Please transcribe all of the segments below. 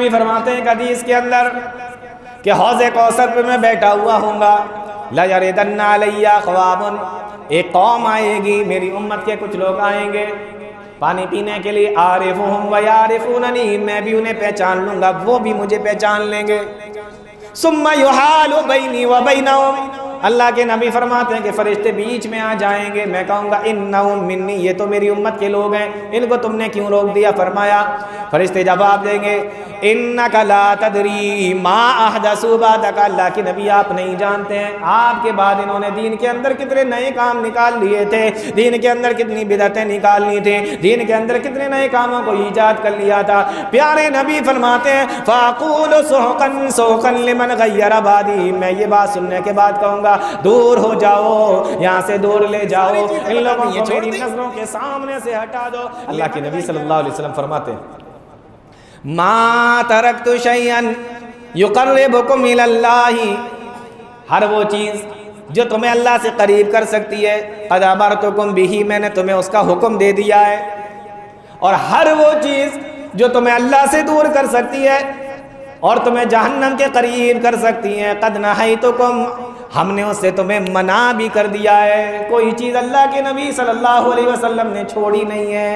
नबी फरमाते हैं हदीस के अंदर कि हौज़े कौसर पे मैं बैठा हुआ हूँगा, ला यरिदन्ना अलैया क़वामुन, एक कौम आएगी, मेरी उम्मत के कुछ लोग आएंगे पानी पीने के लिए, आरिफुहुम व यारिफूननी, मैं भी उन्हें पहचान लूँगा, वो भी मुझे पहचान लेंगे। सुम्मा युहालु बैनी व बैनहुम, अल्लाह के नबी फरमाते हैं कि फरिश्ते बीच में आ जाएंगे, मैं कहूँगा इन्नहुम मिन्नी, ये तो मेरी उम्मत के लोग हैं, इनको तुमने क्यों रोक दिया? फरमाया, फरिश्ते जवाब देंगे इन्नका ला तदरी मा अहदसु बादका, अल्लाह के नबी आप नहीं जानते हैं आपके बाद इन्होंने दीन के अंदर कितने नए काम निकाल लिए थे, दीन के अंदर कितनी बिदअतें निकाल ली थी, दीन के अंदर कितने नए कामों को ईजाद कर लिया था। प्यारे नबी फरमाते हैं फ़ाक़ूलु सुहक़न सुहक़न लिमन गय्यर बादी, मैं ये बात सुनने के बाद कहूँगा दूर हो जाओ, यहाँ से दूर ले जाओ, इन लोगों को मेरी नजरों के सामने से हटा दो। अल्लाह के नबी सल्लल्लाहु अलैहि वसल्लम फरमाते हैं मा तरक्तु शैअन युक़र्रिबुकुम इलल्लाहि, हर वो चीज़ जो तुम्हें अल्लाह से करीब कर सकती है, क़द अमरतुकुम बिही, मैंने तुम्हें उसका हुक्म दे दिया है, और हर वो चीज़ जो तुम्हें अल्लाह से दूर कर सकती है और तुम्हें जहन्नम के करीब कर सकती है, क़द नहैतुकुम, हमने उससे तुम्हें मना भी कर दिया है। कोई चीज़ अल्लाह के नबी सल्लल्लाहु अलैहि वसल्लम ने छोड़ी नहीं है,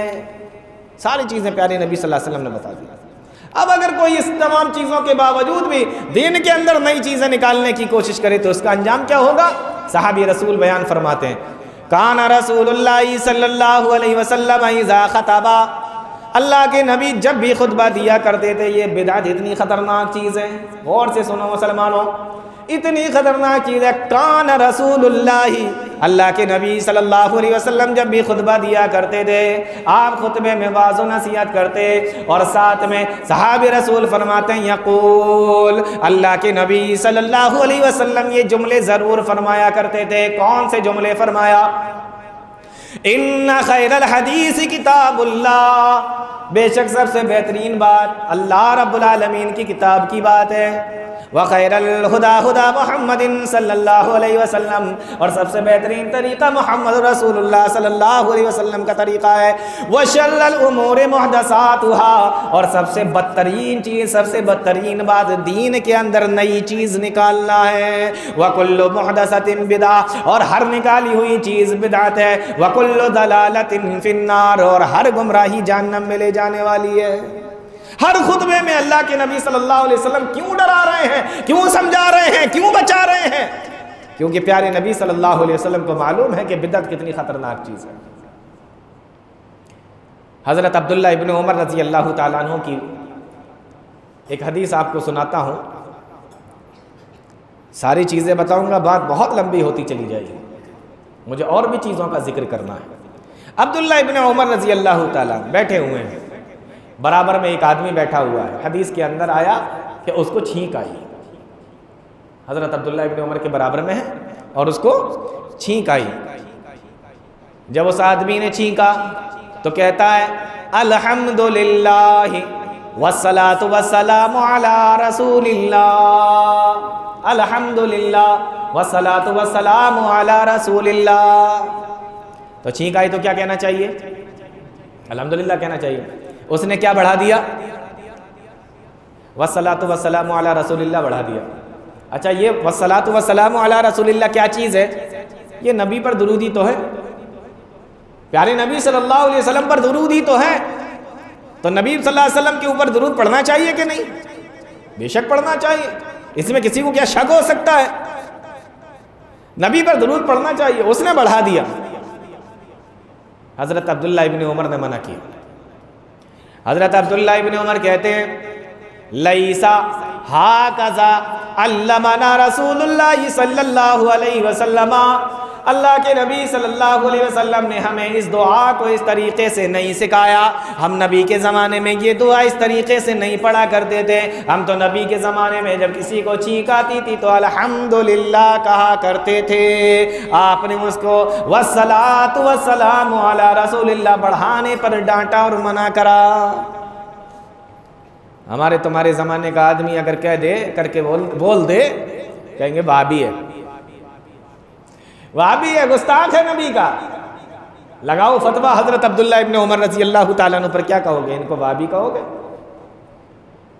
सारी चीज़ें प्यारे नबी सल्लल्लाहु अलैहि वसल्लम ने बता दी। अब अगर कोई इस तमाम चीज़ों के बावजूद भी दीन के अंदर नई चीज़ें निकालने की कोशिश करे तो उसका अंजाम क्या होगा? सहाबी रसूल बयान फरमाते हैं काना रसूलुल्लाह सल्लल्लाहु अलैहि वसल्लम इज़ा खतबा, अल्लाह के नबी जब भी खुतबा दिया करते थे, ये बिदअत इतनी ख़तरनाक चीज़ है, गौर से सुनो मुसलमानों, इतनी ख़तरनाक चीज़ है। कान रसूलुल्लाही, अल्लाह के नबी सल्लल्लाहु अलैहि वसल्लम जब भी खुतबा दिया करते थे, आप खुतबे में वाज़ नसीहत करते और साथ में सहाबी रसूल फरमाते हैं यक़ूल, अल्लाह के नबी सल्लल्लाहु अलैहि वसल्लम ये जुमले ज़रूर फरमाया करते थे। कौन से जुमले फरमाया? इन्ना खैरल हदीस किताबुल्लाह, बेशक सबसे बेहतरीन बात अल्लाह रब्बुल आलमीन की किताब की बात है। व खैरल हुदा हुदा मुहम्मदिन सल्लल्लाहु अलैहि वसल्लम, और सबसे बेहतरीन तरीक़ा मुहम्मद रसूलुल्लाह सल्लल्लाहु अलैहि वसल्लम का तरीक़ा है। व शर्रल उमूरि मुहदसातुहा, और सबसे बदतरीन चीज़, सबसे बदतरीन बात दीन के अंदर नई चीज़ निकालना है। व कुल्लु मुहदसतिन बिदा, और हर निकाली हुई चीज़ बिदअत है। व कुल्लु दलालतिन फिन्नार, और हर गुमराही जहन्नम में ले जाने वाली है। हर खुतबे में अल्लाह के नबी सल्लल्लाहु अलैहि वसल्लम क्यों डरा रहे हैं, क्यों समझा रहे हैं, क्यों बचा रहे हैं? क्योंकि प्यारे नबी सल्लल्लाहु अलैहि वसल्लम को मालूम है कि बिदअत कितनी खतरनाक चीज़ है। हज़रत अब्दुल्ला इब्न उमर रज़ी अल्लाह ताला अन्हु की एक हदीस आपको सुनाता हूँ। सारी चीज़ें बताऊँगा, बात बहुत लंबी होती चली जाएगी, मुझे और भी चीज़ों का जिक्र करना है। अब्दुल्ला इब्न उमर रज़ी अल्लाह ताला बैठे हुए हैं, बराबर में एक आदमी बैठा हुआ है। हदीस के अंदर आया कि उसको छींक आई, हज़रत अब्दुल्ला इब्न उमर के बराबर में है और उसको छींक आई। जब उस आदमी ने छींका तो कहता है अल्हम्दुलिल्लाह वस्सलातु वस्सलामु अला रसूलिल्लाह, अल्हम्दुलिल्लाह वस्सलातु वस्सलामु अला रसूलिल्लाह। तो छींक आई तो क्या कहना चाहिए? अल्हम्दुलिल्लाह कहना चाहिए। उसने क्या बढ़ा दिया? वस्सलातु वस्सलामु अला रसूलिल्लाह बढ़ा दिया। अच्छा, ये वस्सलातु वस्सलामु अला रसूलिल्लाह क्या चीज़ है? ये नबी पर दुरूदी तो है, प्यारे नबी सल्लल्लाहु अलैहि वसल्लम पर दुरूदी तो है। तो नबी सल्लल्लाहु अलैहि वसल्लम के ऊपर दुरूद पढ़ना चाहिए कि नहीं? बेशक पढ़ना चाहिए, इसमें किसी को क्या शक हो सकता है? नबी पर दुरूद पढ़ना चाहिए, उसने बढ़ा दिया। हज़रत अब्दुल्ला इब्न उमर ने मना किया। हज़रत अब्दुल्ला इब्न उमर कहते हैं लैसा हाकज़ा अल्लमना रसूलुल्लाह सल्लल्लाहु अलैहि वसल्लम, अल्लाह के नबी सल्लल्लाहु अलैहि वसल्लम ने हमें इस दुआ को इस तरीक़े से नहीं सिखाया। हम नबी के ज़माने में ये दुआ इस तरीक़े से नहीं पढ़ा करते थे। हम तो नबी के ज़माने में जब किसी को छींक आती थी तो अल्हम्दुलिल्लाह कहा करते थे। आपने उसको वस्सलातु वस्सलामु अला रसूलिल्लाह बढ़ाने पर डांटा और मना करा। हमारे तुम्हारे ज़माने का आदमी अगर कह दे करके बोल दे, कहेंगे वाहबी है, वाहबी है, गुस्ताख है नबी का। लगाओ फतवा हज़रत अब्दुल्ला इब्न उमर रज़ी अल्लाह ताला अन्हु पर, क्या कहोगे? इनको वाहबी कहोगे?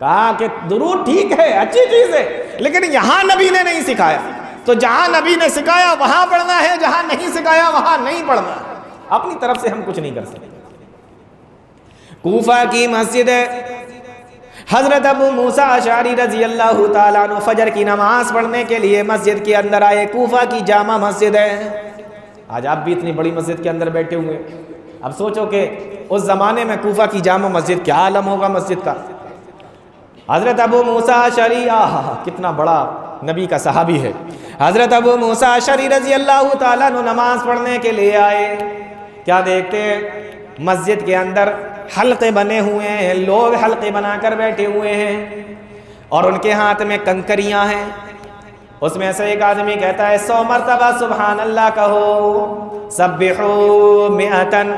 कहा कि दुरूद ठीक है, अच्छी चीज है, लेकिन यहां नबी ने नहीं सिखाया। तो जहां नबी ने सिखाया वहां पढ़ना है, जहां नहीं सिखाया वहां नहीं पढ़ना। अपनी तरफ से हम कुछ नहीं कर सकते। कूफा की मस्जिद है, हजरत अबू मूसा अशअरी रजी अल्लाह ताला अन्हु फजर की नमाज पढ़ने के लिए मस्जिद के अंदर आए। कूफा की जामा मस्जिद है। आज आप भी इतनी बड़ी मस्जिद के अंदर बैठे हुए, अब सोचो कि उस जमाने में कूफा की जामा मस्जिद क्या आलम होगा मस्जिद का। हजरत अबू मूसा अशअरी, कितना बड़ा नबी का सहाबी है। हजरत अबू मूसा अशअरी रजी अल्लाह ताला अन्हु नमाज पढ़ने के लिए आए। क्या देखते हैं, मस्जिद के अंदर हल्के बने हुए हैं, लोग हल्के बनाकर बैठे हुए हैं और उनके हाथ में कंकरियां हैं। उसमें से एक आदमी कहता है 100 मरतबा सुभान अल्लाह कहो, सब्बिहू मिअतन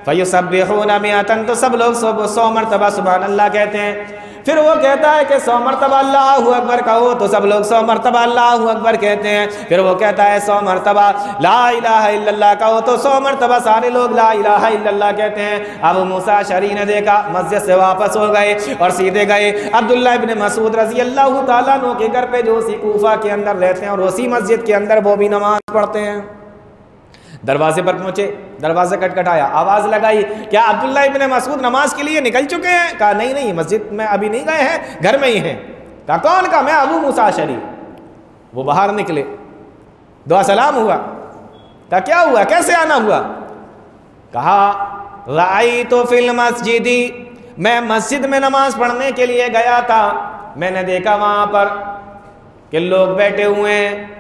फयुसब्बिहूना मिअतन, तो सब लोग 100 मरतबा सुभान अल्लाह कहते हैं। फिर वो कहता है कि 100 मरतबा अल्लाहु अकबर कहो, तो सब लोग 100 मरतबा अल्लाहु अकबर कहते हैं। फिर वो कहता है 100 मरतबा ला इलाहा इल्लल्लाह कहो, तो 100 मरतबा सारे लोग ला इलाहा इल्लल्लाह कहते हैं। अब मूसा अशअरी ने देखा, मस्जिद से वापस हो गए और सीधे गए अब्दुल्लाह इब्न मसूद रजी अल्लाह ताला अन्हु के घर पे, जो उसी कूफा के अंदर रहते हैं और उसी मस्जिद के अंदर वो भी नमाज पढ़ते हैं। दरवाजे पर पहुंचे, दरवाजा खटखटाया, आवाज लगाई, क्या अब्दुल्ला इब्न मसूद नमाज के लिए निकल चुके हैं? कहा नहीं नहीं, मस्जिद में अभी नहीं गए हैं, घर में ही हैं। कहा कौन? कहा मैं अबू मूसा अशअरी। वो बाहर निकले, दुआ सलाम हुआ। कहा क्या हुआ, कैसे आना हुआ? कहा राइतु फिल मस्जिदी, मैं मस्जिद में नमाज पढ़ने के लिए गया था, मैंने देखा वहां पर कि लोग बैठे हुए हैं,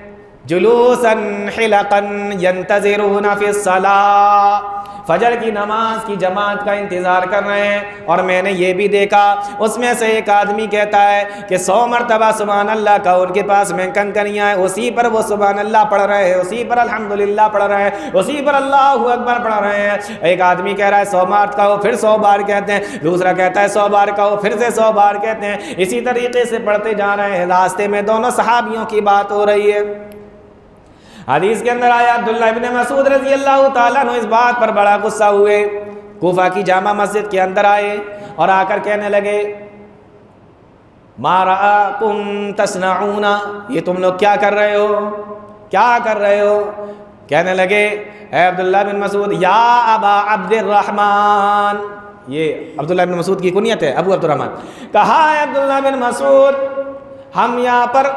जुलूसन हिलकन यंतज़िरूना फिस्सलाह, फजर की नमाज की जमात का इंतज़ार कर रहे हैं। और मैंने ये भी देखा, उसमें से एक आदमी कहता है कि 100 मरतबा सुभान अल्लाह का, उनके पास में कंकरियाँ हैं, उसी पर वो सुभान अल्लाह पढ़ रहे हैं, उसी पर अल्हम्दुलिल्लाह पढ़ रहे हैं, उसी पर अल्लाहु अकबर पढ़ रहे हैं। एक आदमी कह रहा है 100 बार कहो, फिर 100 बार कहते हैं। दूसरा कहता है 100 बार कहो, फिर से 100 बार कहते हैं। इसी तरीके से पढ़ते जा रहे हैं। रास्ते में दोनों सहाबियों की बात हो रही है। हदीस के अंदर आया, अब्दुल्लाह इब्न मसूद रज़ी अल्लाह ताला अन्हु इस बात पर बड़ा गुस्सा हुए। कूफा की जामा मस्जिद के अंदर आए और आकर कहने लगे मा रआकुम तस्नऊना, ये तुम लोग क्या कर रहे हो, क्या कर रहे हो? कहने लगे ए अब्दुल्लाह बिन मसूद, या अबा अब्दुर्रहमान, ये अब्दुल्लाह बिन मसूद की कुनियत है, अबू अब्दुर्रहमान। कहा है अब्दुल्लाह बिन मसूद, हम यहाँ पर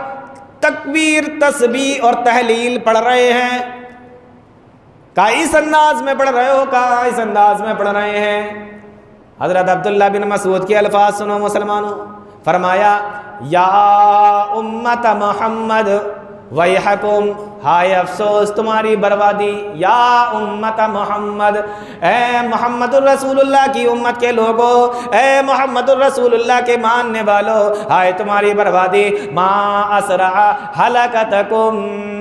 तकबीर तस्बीह और तहलील पढ़ रहे हैं। कहा इस अंदाज में पढ़ रहे हो? कहा इस अंदाज में पढ़ रहे हैं। हजरत अब्दुल्लाह बिन मसूद के अल्फाज सुनो मुसलमानों। फरमाया या उम्मत मोहम्मद वैहकुम, हाय अफसोस तुम्हारी बर्बादी, या उम्मत मोहम्मद, ए मोहम्मदुर रसूलुल्लाह की उम्मत के लोगों, ए मोहम्मदुर रसूलुल्लाह के मानने वालों, हाय तुम्हारी बर्बादी। मा असरा हलाकतकुम,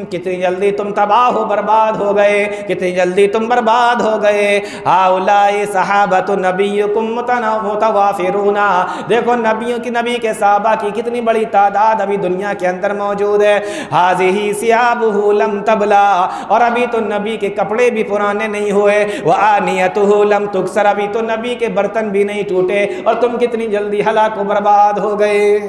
कितनी जल्दी तुम तबाह बर्बाद हो गए, कितनी जल्दी तुम बर्बाद हो गए। हाउलाई सहाबतु नबियुकुम मुतवाफिरूना, देखो नबियों की, नबी के सहाबा की कितनी बड़ी तादाद अभी दुनिया के अंदर मौजूद है। हाज़िही सियाबुहु लम तबला, और अभी तो नबी के कपड़े भी पुराने नहीं हुए। व आनियतुहु लम तुकसर, अभी तो नबी के बर्तन भी नहीं टूटे, और तुम कितनी जल्दी हलाक बर्बाद हो गए।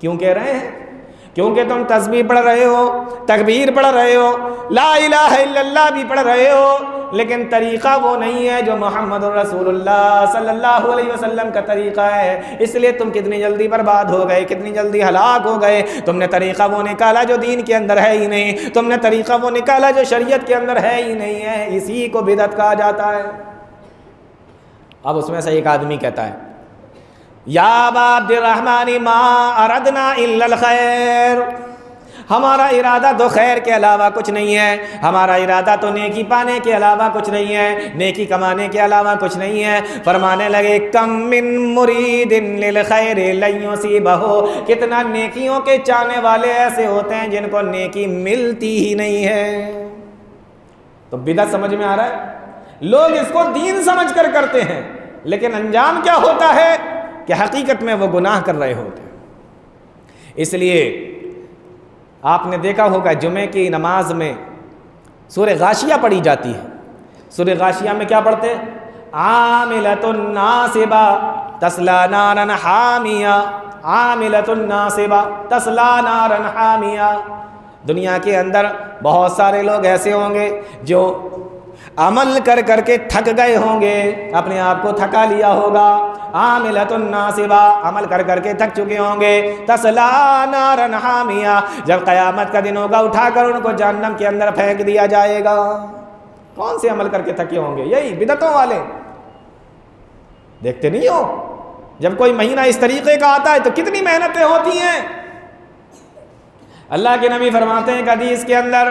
क्यों कह रहे हैं? क्योंकि तुम तस्बीह पढ़ रहे हो, तकबीर पढ़ रहे हो, ला इलाहा इल्लल्लाह भी पढ़ रहे हो, लेकिन तरीक़ा वो नहीं है जो मोहम्मद रसूलुल्लाह सल्लल्लाहु अलैहि वसल्लम का तरीक़ा है। इसलिए तुम कितनी जल्दी बर्बाद हो गए, कितनी जल्दी हलाक हो गए। तुमने तरीक़ा वो निकाला जो दीन के अंदर है ही नहीं, तुमने तरीक़ा वो निकाला जो शरीयत के अंदर है ही नहीं है। इसी को बिदअत कहा जाता है। अब उसमें से एक आदमी कहता है या अबा अब्दुर्रहमान मा अरदना इल्लल खैर, हमारा इरादा तो खैर के अलावा कुछ नहीं है, हमारा इरादा तो नेकी पाने के अलावा कुछ नहीं है, नेकी कमाने के अलावा कुछ नहीं है। फरमाने लगे कम मिन मुरीदिन लिल खैर लन युसीबहु, कितना नेकियों के चाहने वाले ऐसे होते हैं जिनको नेकी मिलती ही नहीं है। तो बिदअत समझ में आ रहा है? लोग इसको दीन समझ कर करते हैं, लेकिन अंजाम क्या होता है कि हकीकत में वो गुनाह कर रहे होते हैं। इसलिए आपने देखा होगा जुमे की नमाज में सूरह गाशिया पढ़ी जाती है। सूरह गाशिया में क्या पढ़ते हैं? आमिलतुन नासिबा, तस्ला नारन हामिया आमिलतुन नासिबा तस्ला नारन हामिया। दुनिया के अंदर बहुत सारे लोग ऐसे होंगे जो अमल कर करके थक गए होंगे, अपने आप को थका लिया होगा। आमिलतुन नासिबा, अमल कर करके थक चुके होंगे। तस्ला नारन हामिया, जब क़यामत का दिन होगा उठाकर उनको जहन्नम के अंदर फेंक दिया जाएगा। कौन से अमल करके थके होंगे? यही बिदअतों वाले। देखते नहीं हो जब कोई महीना इस तरीके का आता है तो कितनी मेहनतें होती हैं। अल्लाह के नबी फरमाते हैं हदीस के अंदर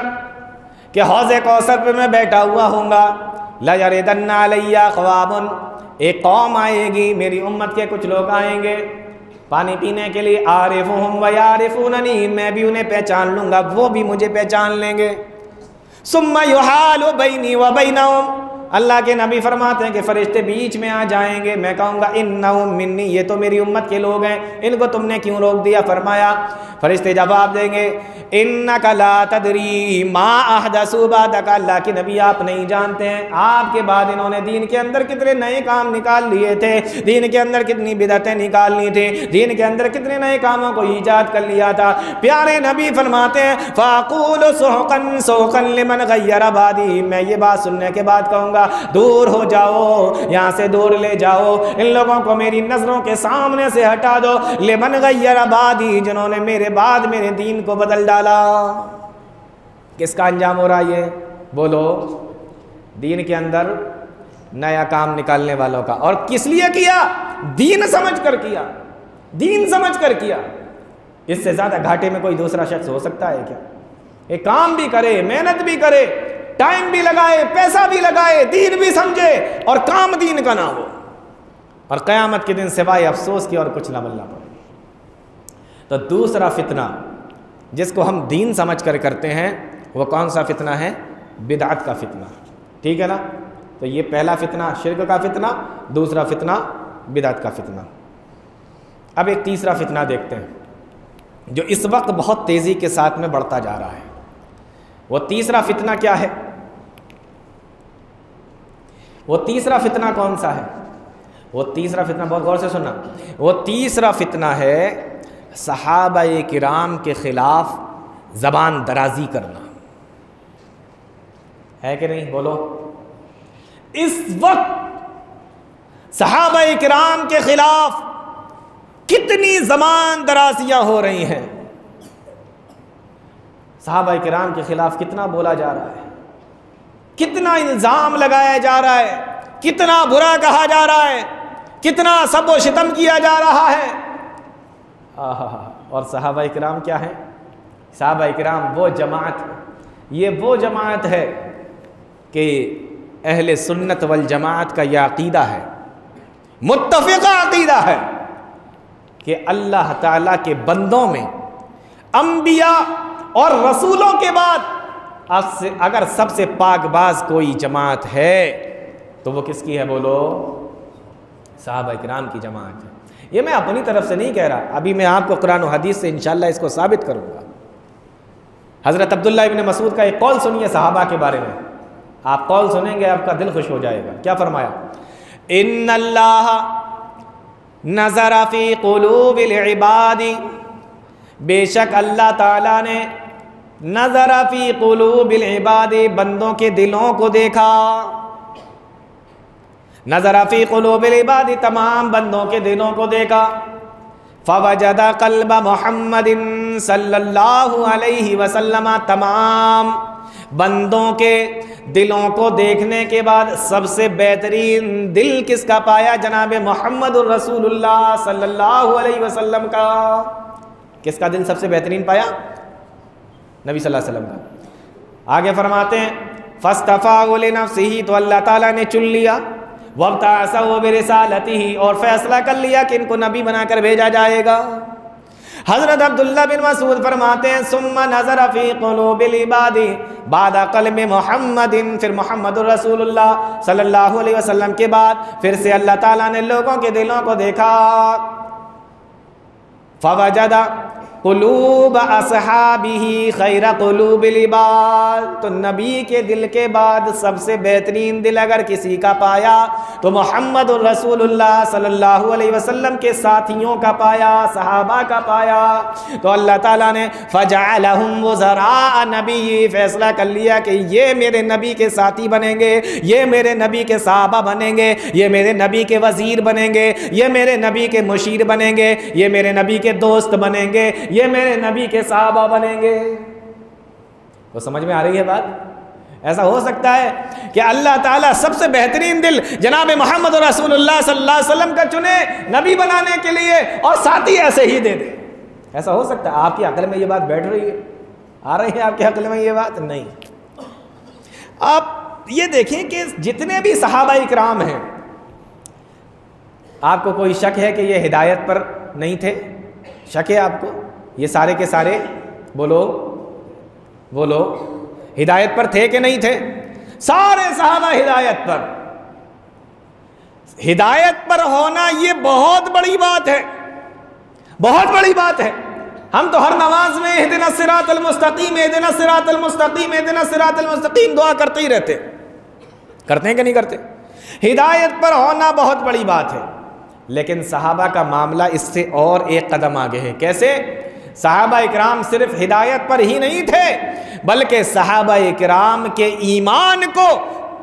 कि हौज़े कौसर पे मैं बैठा हुआ होऊंगा, ला यरिदन्ना अलैया क़वामुन, एक कौम आएगी, मेरी उम्मत के कुछ लोग आएंगे पानी पीने के लिए। आरिफुहुम व यारिफूननी, मैं भी उन्हें पहचान लूँगा, वो भी मुझे पहचान लेंगे। सुम्मा युहालु बैनी व बैनहुम, अल्लाह के नबी फरमाते हैं कि फरिश्ते बीच में आ जाएंगे। मैं कहूँगा इन्नहुम मिन्नी, ये तो मेरी उम्मत के लोग हैं, इनको तुमने क्यों रोक दिया? फरमाया, फरिश्ते जवाब देंगे इन्नका ला तदरी मा अहदसु बादका, अल्लाह के नबी आप नहीं जानते हैं आपके बाद इन्होंने दीन के अंदर कितने नए काम निकाल लिए थे, दीन के अंदर कितनी बिदअतें निकाल ली थी, दीन के अंदर कितने नए कामों को ईजाद कर लिया था। प्यारे नबी फरमाते हैं फ़ाक़ूलु सुहक़न सुहक़न लिमन ग़य्यर बादी, मैं ये बात सुनने के बाद कहूँगा दूर हो जाओ, यहाँ से दूर ले जाओ, इन लोगों को मेरी नजरों के सामने से हटा दो। लिमन ग़य्यर बादी, जिन्होंने मेरे बाद मेरे दीन को बदल डाला। किसका अंजाम हो रहा है ये? बोलो, दीन के अंदर नया काम निकालने वालों का। और किस लिए किया? दीन समझ कर किया, दीन समझ कर किया। इससे ज्यादा घाटे में कोई दूसरा शख्स हो सकता है क्या? एक काम भी करे, मेहनत भी करे, टाइम भी लगाए, पैसा भी लगाए, दीन भी समझे और काम दीन का ना हो, और क़यामत के दिन सिवाय अफसोस की और कुछ ना मिलना पड़े। तो दूसरा फितना जिसको हम दीन समझ कर करते हैं वो कौन सा फितना है? बिदअत का फितना। ठीक है ना? तो ये पहला फितना शिर्क का फितना, दूसरा फितना बिदअत का फितना। अब एक तीसरा फितना देखते हैं जो इस वक्त बहुत तेज़ी के साथ में बढ़ता जा रहा है। वो तीसरा फितना क्या है? वो तीसरा फितना कौन सा है? वो तीसरा फितना, बहुत गौर से सुनना, वो तीसरा फितना है सहाबाए किराम के खिलाफ ज़बान दराजी करना। है कि नहीं? बोलो। इस वक्त सहाबाए किराम के खिलाफ कितनी ज़बान दराजियां हो रही हैं। सहाबाए किराम के खिलाफ कितना बोला जा रहा है, कितना इल्ज़ाम लगाया जा रहा है, कितना बुरा कहा जा रहा है, कितना सब व शितम किया जा रहा है। और सहाबाए किराम क्या है? सहाबाए किराम वो जमात, ये वो जमात है कि अहले सुन्नत वल जमात का यह अक़ीदा है, मुत्तफ़िक़ा अक़ीदा है कि अल्लाह ताला के बंदों में अंबिया और रसूलों के बाद अगर सबसे पाकबाज कोई जमात है तो वो किसकी है? बोलो, सहाबाए किराम की जमात है। ये मैं अपनी तरफ से नहीं कह रहा, अभी मैं आपको कुरान और हदीस से इंशाअल्लाह इसको साबित करूंगा। हज़रत अब्दुल्लाह इब्न मसूद का एक कौल सुनिए सहाबा के बारे में, आप कौल सुनेंगे आपका दिल खुश हो जाएगा। क्या फरमाया? इन्नल्लाह नज़र फ़ी क़ुलूबिल इबादी, बेशक अल्लाह ताला ने नज़र फ़ी क़ुलूबिल इबादी, बंदों के दिलों को देखा। नज़र फ़ी क़ुलूबिल इबादी, तमाम बंदों के दिलों को देखा। फ़वजदा क़ल्ब मुहम्मदिन सल्लल्लाहु अलैहि वसल्लम, तमाम बंदों के दिलों को देखने के बाद सबसे बेहतरीन दिल किसका पाया? जनाब मुहम्मदुर रसूलुल्लाह सल्लल्लाहु अलैहि वसल्लम का। किसका दिल सबसे बेहतरीन पाया? नबी सल्लल्लाहु अलैहि वसल्लम का। आगे फरमाते हैं फ़स्तफ़ाहु लिनफ़्सिही, तो अल्लाह ताला ने चुन लिया, वब्तअसहु बिरिसालतिही, और फैसला कर लिया कि इनको नबी बनाकर भेजा जाएगा। हज़रत अब्दुल्लाह बिन मसूद फरमाते हैं सुम्मा नज़र फ़ी क़ुलूबिल इबादी बादा क़ल्बि मुहम्मदिन, फिर मुहम्मदुर रसूलुल्लाह सल्लल्लाहु अलैहि वसल्लम के बाद फिर से अल्लाह ताला ने लोगों के दिलों को देखा। फ़वजदा क़ुलूब असहाबिही खैरा क़ुलूबिल इबाद, तो नबी के दिल के बाद सबसे बेहतरीन दिल अगर किसी का पाया तो मोहम्मद रसूलुल्लाह सल्लल्लाहु अलैहि वसल्लम के साथियों का पाया, सहाबा का पाया। तो अल्लाह ताला ने फजअलहुम वज़रा नबी, फैसला कर लिया कि ये मेरे नबी के साथी बनेंगे, ये मेरे नबी के सहाबा बनेंगे, ये मेरे नबी के वज़ीर बनेंगे, ये मेरे नबी के मुशीर बनेंगे, ये मेरे नबी के दोस्त बनेंगे, ये मेरे नबी के सहाबा बनेंगे। तो समझ में आ रही है बात? ऐसा हो सकता है कि अल्लाह ताला सबसे बेहतरीन दिल जनाब मोहम्मद रसूलुल्लाह सल्लल्लाहु अलैहि वसल्लम का चुने नबी बनाने के लिए और साथी ऐसे ही दे दे? ऐसा हो सकता है? आपकी अक्ल में ये बात बैठ रही है? आ रही है आपकी अक्ल में ये बात? नहीं। आप ये देखें कि जितने भी सहाबा इकराम हैं, आपको कोई शक है कि ये हिदायत पर नहीं थे? शक है आपको? ये सारे के सारे बोलो बोलो हिदायत पर थे कि नहीं थे? सारे सहाबा हिदायत पर। हिदायत पर होना ये बहुत बड़ी बात है, बहुत बड़ी बात है। हम तो हर नमाज में इहदिना सिरातल मुस्तकीम, इहदिना सिरातल मुस्तकीम, इहदिना सिरातल मुस्तकीम दुआ करते ही रहते। करते हैं कि नहीं करते? हिदायत पर होना बहुत बड़ी बात है, लेकिन सहाबा का मामला इससे और एक कदम आगे है। कैसे? सहाबा इकराम सिर्फ हिदायत पर ही नहीं थे, बल्कि सहाबा इकराम के ईमान को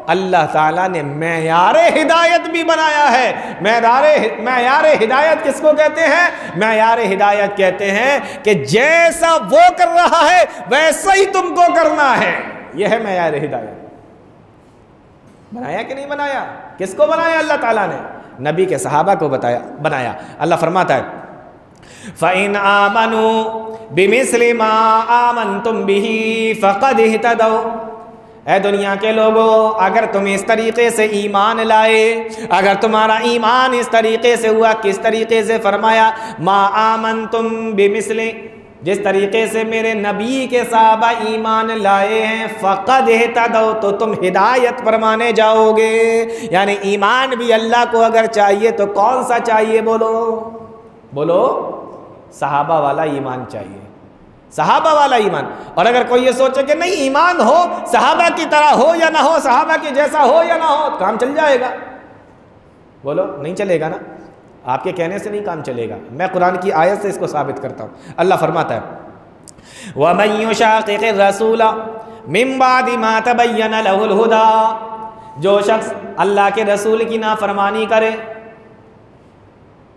अल्लाह ताला ने मेयारे हिदायत भी बनाया है। मेयारे हिदायत किसको कहते हैं? मेयारे हिदायत कहते हैं कि जैसा वो कर रहा है वैसा ही तुमको करना है। यह है मेयारे हिदायत। बनाया कि नहीं बनाया? किसको बनाया अल्लाह ताला ने? नबी के सहाबा को बनाया। अल्लाह फरमाता है फ़इन आमनू बिमिस्लि मा आमनतुम बिही फ़क़द इहतदौ। ऐ दुनिया के लोगों, अगर तुम इस तरीके से ईमान लाए, अगर तुम्हारा ईमान इस तरीके से हुआ, किस तरीके से? फरमाया मा आमनतुम बिमिस्लि, जिस तरीके से मेरे नबी के सहाबा ईमान लाए हैं, फ़क़द इहतदौ, तो तुम हिदायत पर माने जाओगे। यानी ईमान भी अल्लाह को अगर चाहिए तो कौन सा चाहिए? बोलो बोलो, सहाबा वाला ईमान चाहिए, सहाबा वाला ईमान। और अगर कोई ये सोचे कि नहीं ईमान हो, सहाबा की तरह हो या ना हो, सहाबा की जैसा हो या ना हो, काम चल जाएगा। बोलो नहीं चलेगा ना? आपके कहने से नहीं काम चलेगा। मैं कुरान की आयत से इसको साबित करता हूँ। अल्लाह फरमाता है वमन युशाक़िक़िर रसूला मिन बादि मा तबय्यन लहुल हुदा, जो शख्स अल्लाह के रसूल की नाफरमानी करे,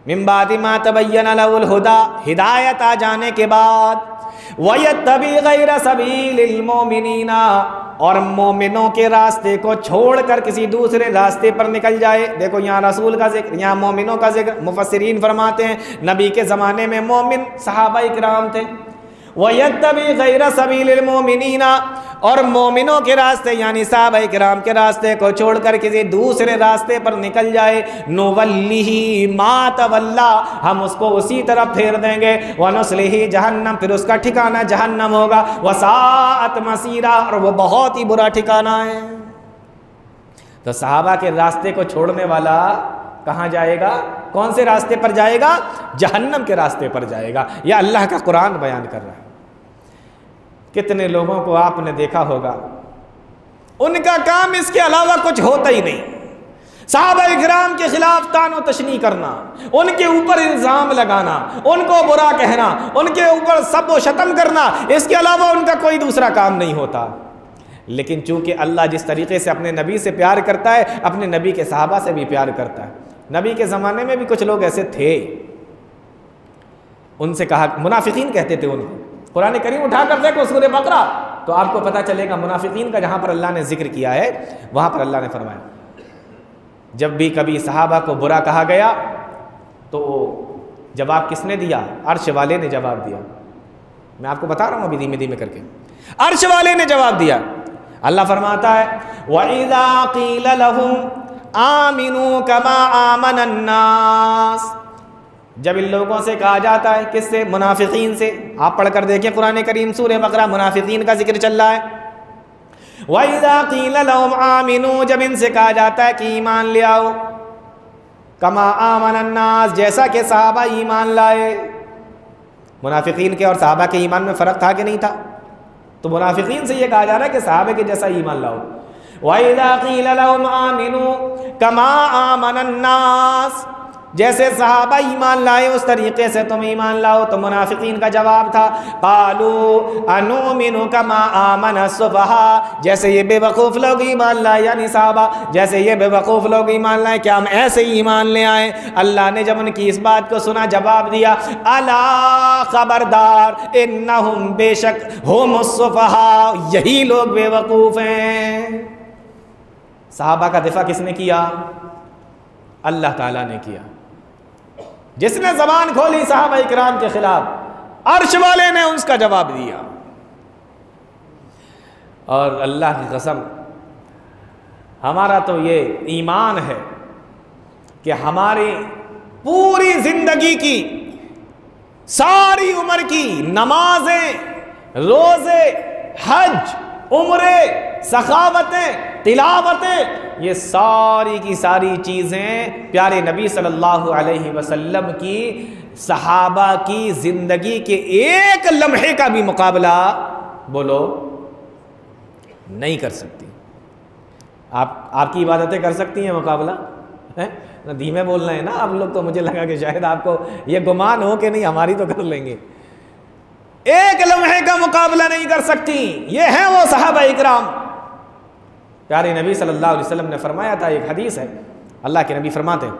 मिन बादि मा तबय्यन लहुल हुदा, हिदायत आ जाने के बाद, वयत्तबि गैर सबीलिल मोमिनीना, और मोमिनों के रास्ते को छोड़कर किसी दूसरे रास्ते पर निकल जाए। देखो यहाँ रसूल का जिक्र, यहाँ मोमिनों का जिक्र। मुफस्सिरीन फरमाते हैं नबी के ज़माने में मोमिन सहाबा इकराम थे। वयत्तबि गैर सबीलिल मोमिनीना, और मोमिनों के रास्ते यानी सहाबा इकराम के रास्ते को छोड़कर किसी दूसरे रास्ते पर निकल जाए, नुवल्लिही मा तवल्ला, हम उसको उसी तरफ फेर देंगे, वनुस्लिही जहन्नम, फिर उसका ठिकाना जहन्नम होगा, वसाअत मसीरा, और वो बहुत ही बुरा ठिकाना है। तो सहाबा के रास्ते को छोड़ने वाला कहाँ जाएगा? कौन से रास्ते पर जाएगा? जहन्नम के रास्ते पर जाएगा। यह अल्लाह का कुरान बयान कर रहा है। कितने लोगों को आपने देखा होगा, उनका काम इसके अलावा कुछ होता ही नहीं। सहाबा इकराम के खिलाफ तानो तशनी करना, उनके ऊपर इल्ज़ाम लगाना, उनको बुरा कहना, उनके ऊपर सब व शतम करना, इसके अलावा उनका कोई दूसरा काम नहीं होता। लेकिन चूंकि अल्लाह जिस तरीके से अपने नबी से प्यार करता है, अपने नबी के सहाबा से भी प्यार करता है। नबी के ज़माने में भी कुछ लोग ऐसे थे, उनसे कहा, मुनाफिकीन कहते थे उनको। कुरान करीम उठाकर देखो सूरह बकरा, तो आपको पता चलेगा मुनाफिकीन का जहाँ पर अल्लाह ने जिक्र किया है, वहाँ पर अल्लाह ने फरमाया जब भी कभी सहाबा को बुरा कहा गया तो जवाब किसने दिया? अर्श वाले ने जवाब दिया। मैं आपको बता रहा हूँ अभी धीमे धीमे करके, अर्श वाले ने जवाब दिया। अल्लाह फरमाता है वइज़ा क़ील लहुम आमिनू कमा आमनन नास, जब इन लोगों से कहा जाता है, किससे? मुनाफिकीन से। आप पढ़कर देखिए कुरान करीम सूरह बकरा, मुनाफिकीन का जिक्र चल रहा है। वइज़ा क़ील लहुम आमिनू, जब इनसे कहा जाता है कि ईमान ले आओ, कमा आमनन नास, जैसा कि सहाबा ईमान लाए। मुनाफिकीन के और सहाबा के ईमान में फ़र्क था कि नहीं था? तो मुनाफिकीन से ये कहा जा रहा है कि सहाबे के जैसा ईमान लाओ। वइज़ा क़ील लहुम आमिनू कमा आमनन नास, जैसे सहाबा ईमान लाए उस तरीके से तुम ईमान लाओ। तो मुनाफिकीन का जवाब था क़ालू अनुमिनु कमा आमन सुफ़हा, जैसे ये बेवकूफ़ लोग ईमान लाए, यानी सहाबा जैसे ये बेवकूफ़ लोग ईमान लाए, क्या हम ऐसे ही ईमान ले आए? अल्लाह ने जब उनकी इस बात को सुना जवाब दिया अला खबरदार इन्नहुम बेशक हुमुस सुफ़हा, यही लोग बेवकूफ़ हैं। सहाबा का दिफा किसने किया? अल्लाह ताला ने किया। जिसने जबान खोली सहाबा इकराम के खिलाफ, अर्श वाले ने उसका जवाब दिया। और अल्लाह की कसम, हमारा तो ये ईमान है कि हमारी पूरी जिंदगी की सारी उम्र की नमाजें, रोजे, हज, उम्रे, सखावतें, तिलावतें, ये सारी की सारी चीज़ें प्यारे नबी सल्लल्लाहु अलैहि वसल्लम की सहाबा की ज़िंदगी के एक लम्हे का भी मुकाबला बोलो नहीं कर सकती। आपकी इबादतें कर सकती हैं मुकाबला है ना? धीमे बोलना है ना आप लोग, तो मुझे लगा कि शायद आपको ये गुमान हो कि नहीं हमारी तो कर लेंगे। एक लम्हे का मुकाबला नहीं कर सकती। ये हैं वो सहाबा इकराम। प्यारे नबी सल्लल्लाहु अलैहि वसल्लम ने फरमाया था, एक हदीस है, अल्लाह के नबी फरमाते हैं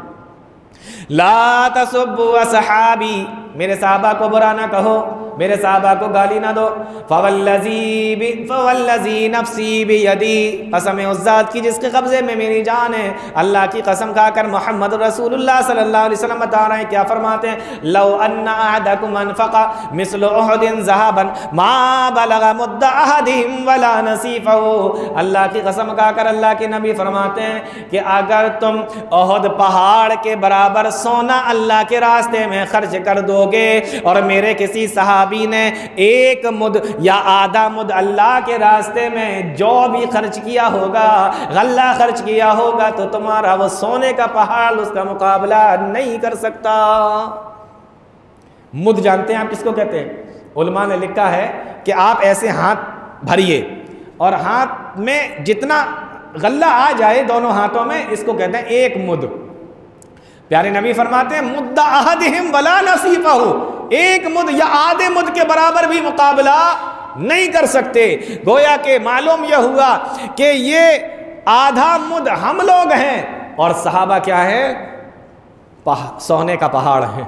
ला तसुब्बु असहाबी, मेरे सहाबा को बुरा ना कहो, मेरे सहाबा को गाली ना दो। फवल्लज़ी नफ्सी बियदी, कसम उस ज़ात की जिसके कब्ज़े में मेरी जान है। अल्लाह की कसम खाकर मोहम्मद रसूलुल्लाह सल्लल्लाहु अलैहि वसल्लम बता रहे हैं, क्या फरमाते हैं? लौ अन्ना अहदकुम अनफ़क़ा मिस्ल उहुदिन ज़हबन मा बलग़ मुद्दा अहदिहिम वला नसीफ़हु। अल्लाह की कसम खाकर अल्लाह के नबी फरमाते हैं कि अगर तुम उहुद पहाड़ के बराबर सोना अल्लाह के रास्ते में खर्च कर दोगे और मेरे किसी सहाबी ने एक मुद या आधा मुद अल्लाह के रास्ते में जो भी खर्च किया होगा, गल्ला खर्च किया होगा, तो तुम्हारा वो सोने का पहाड़ उसका मुकाबला नहीं कर सकता। मुद जानते हैं आप किसको कहते हैं? उलमा ने लिखा है कि आप ऐसे हाथ भरिए और हाथ में जितना गल्ला आ जाए दोनों हाथों में, इसको कहते हैं एक मुद। प्यारे नबी फरमाते हैं मुद्दा अहदिहिम वला नसीफहु, एक मुद या आधे मुद के बराबर भी मुकाबला नहीं कर सकते। गोया के मालूम यह हुआ कि ये आधा मुद हम लोग हैं और सहाबा क्या है? सोने का पहाड़ है।